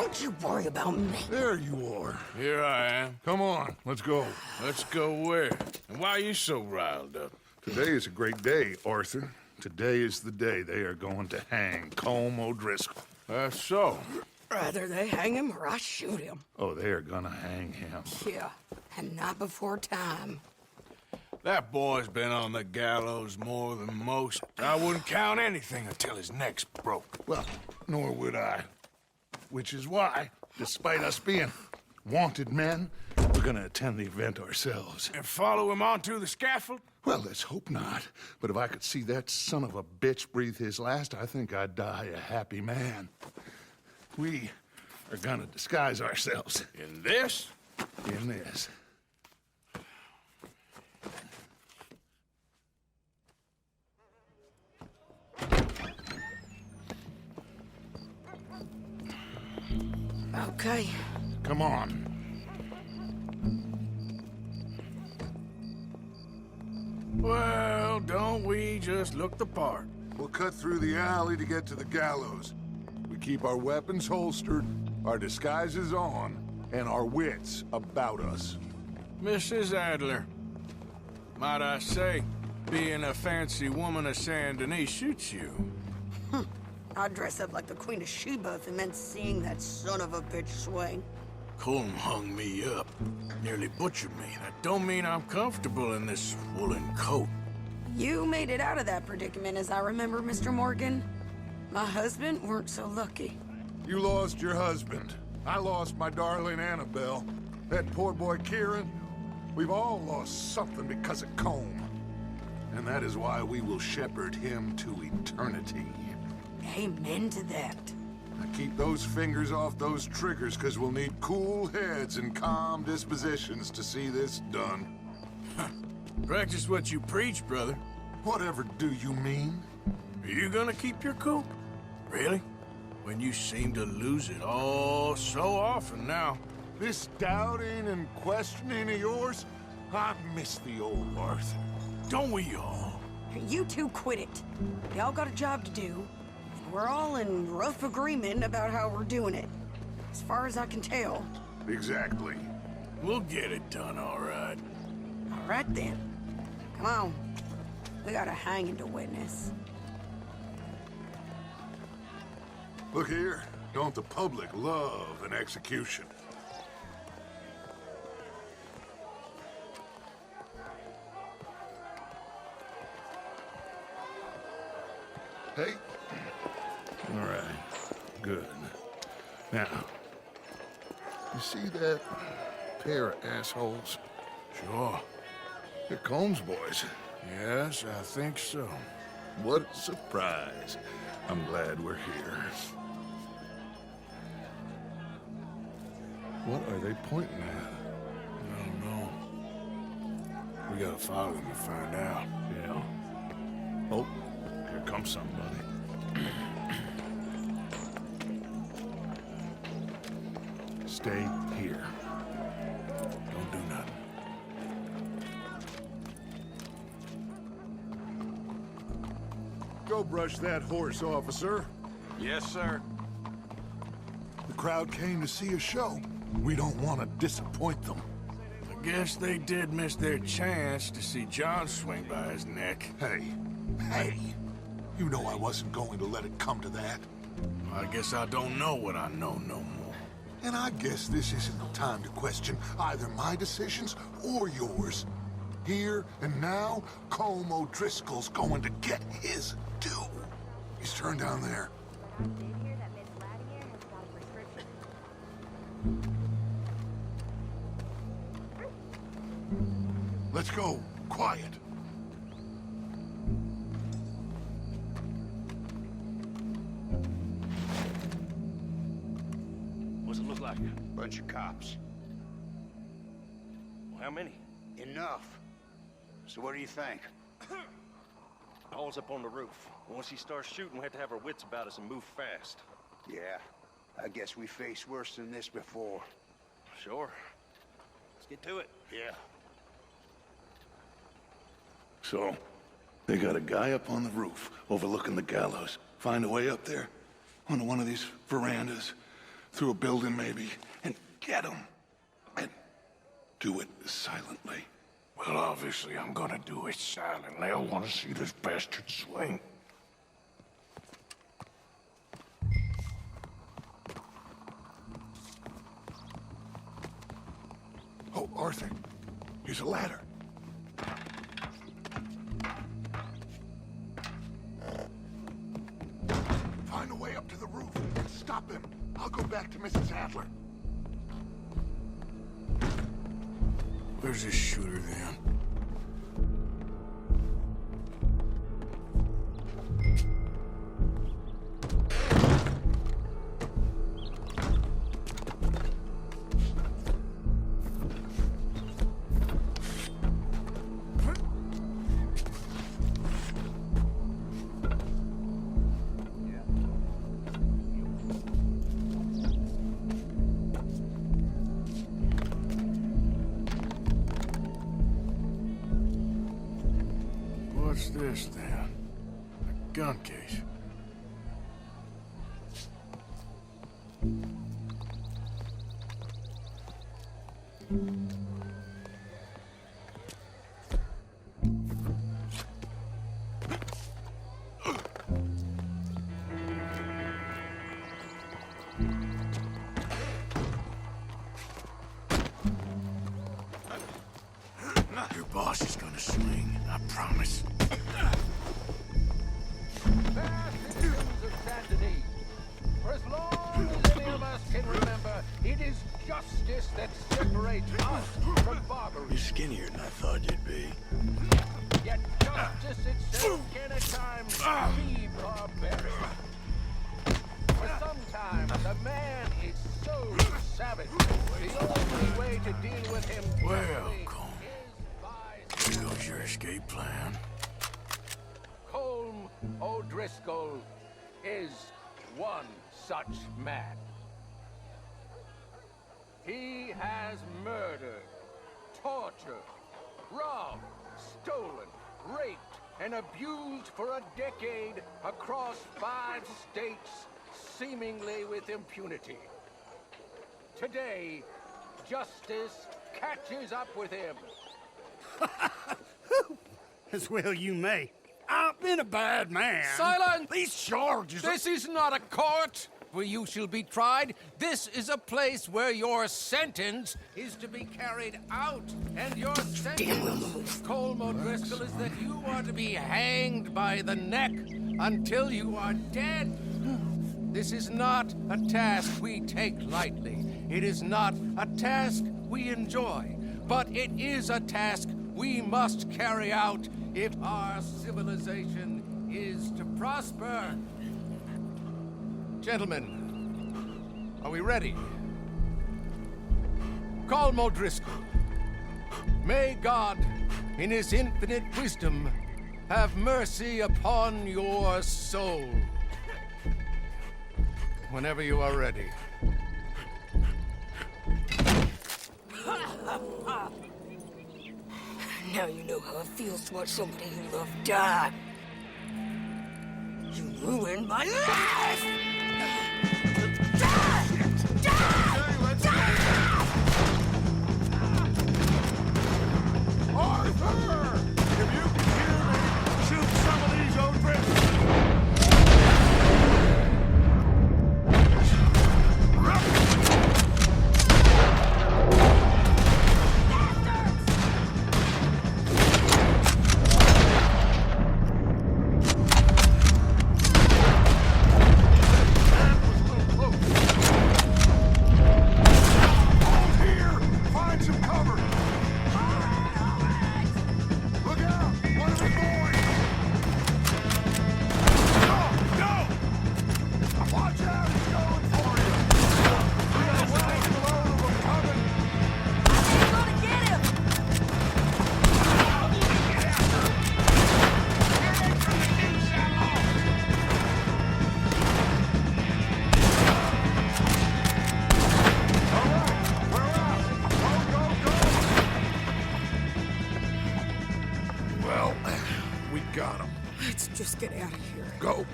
Don't you worry about me. There you are. Here I am. Come on, let's go. Let's go where? And why are you so riled up? Today is a great day, Arthur. Today is the day they are going to hang Colm O'Driscoll. That's so. Rather they hang him or I shoot him. Oh, they are gonna hang him. Yeah, and not before time. That boy's been on the gallows more than most. I wouldn't count anything until his neck's broke. Well, nor would I. Which is why, despite us being wanted men, we're gonna attend the event ourselves. And follow him onto the scaffold? Well, let's hope not. But if I could see that son of a bitch breathe his last, I think I'd die a happy man. We are gonna disguise ourselves. In this? In this. Okay. Come on. Well, don't we just look the part? We'll cut through the alley to get to the gallows. We keep our weapons holstered, our disguises on, and our wits about us. Mrs. Adler, might I say, being a fancy woman of Saint Denis suits you. I'd dress up like the Queen of Sheba if it meant seeing that son of a bitch swing. Colm hung me up, nearly butchered me. That don't mean I'm comfortable in this woolen coat. You made it out of that predicament, as I remember, Mr. Morgan. My husband weren't so lucky. You lost your husband. I lost my darling Annabelle. That poor boy Kieran. We've all lost something because of Colm. And that is why we will shepherd him to eternity. Amen to that. Now keep those fingers off those triggers, because we'll need cool heads and calm dispositions to see this done. Practice what you preach, brother. Whatever do you mean? Are you gonna keep your cool? Really? When you seem to lose it all so often now. This doubting and questioning of yours? I miss the old Arthur. Don't we all? You two quit it. Y'all got a job to do. And we're all in rough agreement about how we're doing it. As far as I can tell. Exactly. We'll get it done, all right. All right then. Come on. We got a hanging to witness. Look here. Don't the public love an execution? Hey. All right. Good. Now, you see that pair of assholes? Sure. They're Colm's boys. Yes, I think so. What a surprise. I'm glad we're here. What are they pointing at? I don't know. We gotta follow them and find out. Yeah. Oh, here comes somebody. Stay here. Don't do nothing. Go brush that horse, officer. Yes, sir. The crowd came to see a show. We don't want to disappoint them. I guess they did miss their chance to see John swing by his neck. Hey, you know I wasn't going to let it come to that. I guess I don't know what I know no more. And I guess this isn't the time to question either my decisions or yours. Here and now, Colm O'Driscoll's going to get his due. He's turned down there. Let's go. Quiet. What's it look like? Bunch of cops. Well, how many? Enough. So what do you think? All's up on the roof. Once he starts shooting, we have to have our wits about us and move fast. Yeah, I guess we faced worse than this before. Sure. Let's get to it. Yeah. So, they got a guy up on the roof overlooking the gallows. Find a way up there onto one of these verandas. through a building maybe, and get him. And do it silently. Well, obviously I'm gonna do it silently. I want to see this bastard swing. Oh, Arthur, here's a ladder. Find a way up to the roof. Stop him. I'll go back to Mrs. Adler. Where's this shooter then? What's this then? A gun case. Your boss is gonna swing, I promise. Citizens of Saturday, for as long as any of us can remember, it is justice that separates us from barbarism. You're skinnier than I thought you'd be. Yet justice itself can at times be barbaric. For sometimes a man is so savage, the only way to deal with him Well, justly Colm, is by... here goes your escape plan. Colm O'Driscoll is one such man. He has murdered, tortured, robbed, stolen, raped, and abused for a decade across 5 states, seemingly with impunity. Today, justice catches up with him. As well you may. I've been a bad man. Silence! These charges are... This is not a court where you shall be tried. This is a place where your sentence is to be carried out. And your sentence, Colm O'Driscoll, is that you are to be hanged by the neck until you are dead. This is not a task we take lightly. It is not a task we enjoy. But it is a task we must carry out if our civilization is to prosper. Gentlemen, are we ready? Colm O'Driscoll, may God, in his infinite wisdom, have mercy upon your soul. Whenever you are ready. Now you know how it feels to watch somebody you love die. You ruined my life! Arthur! If you can hear me, shoot some of these O'Driscolls! Got him. Let's just get out of here. Go.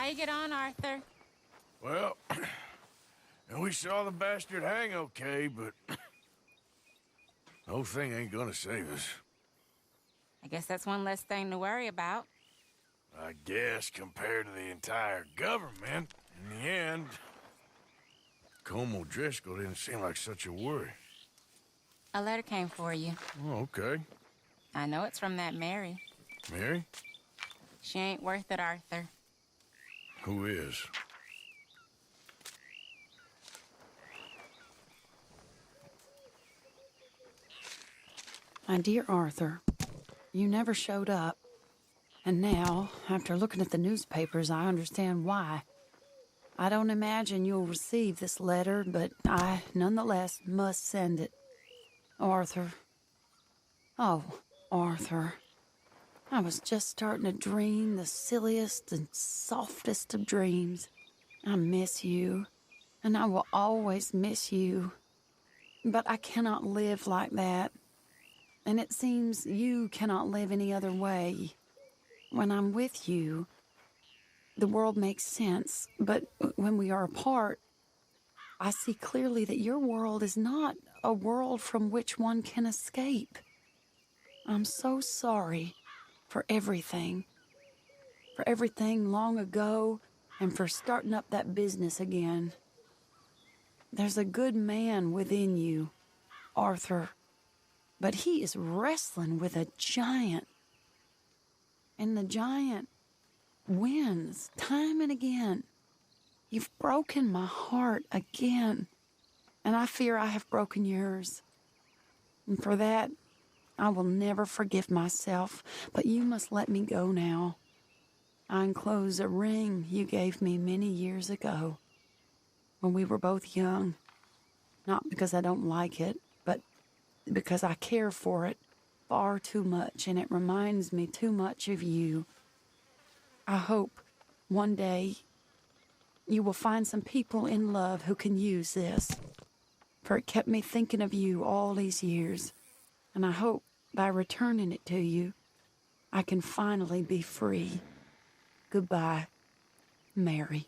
How you get on, Arthur? Well, and we saw the bastard hang okay, but the whole thing ain't gonna save us. I guess that's one less thing to worry about. I guess compared to the entire government, in the end, Colm Driscoll didn't seem like such a worry. A letter came for you. Oh, okay. I know it's from that Mary. Mary? She ain't worth it, Arthur. Who is? My dear Arthur, you never showed up. And now, after looking at the newspapers, I understand why. I don't imagine you'll receive this letter, but I, nonetheless, must send it. Arthur. Oh, Arthur. I was just starting to dream the silliest and softest of dreams. I miss you, and I will always miss you. But I cannot live like that. And it seems you cannot live any other way. When I'm with you, the world makes sense. But when we are apart, I see clearly that your world is not a world from which one can escape. I'm so sorry for everything. For everything long ago, and for starting up that business again. There's a good man within you, Arthur. But he is wrestling with a giant. And the giant wins time and again. You've broken my heart again. And I fear I have broken yours. And for that, I will never forgive myself. But you must let me go now. I enclose a ring you gave me many years ago, when we were both young. Not because I don't like it, but because I care for it far too much, and it reminds me too much of you. I hope one day you will find some people in love who can use this, for it kept me thinking of you all these years, and I hope by returning it to you, I can finally be free. Goodbye, Mary.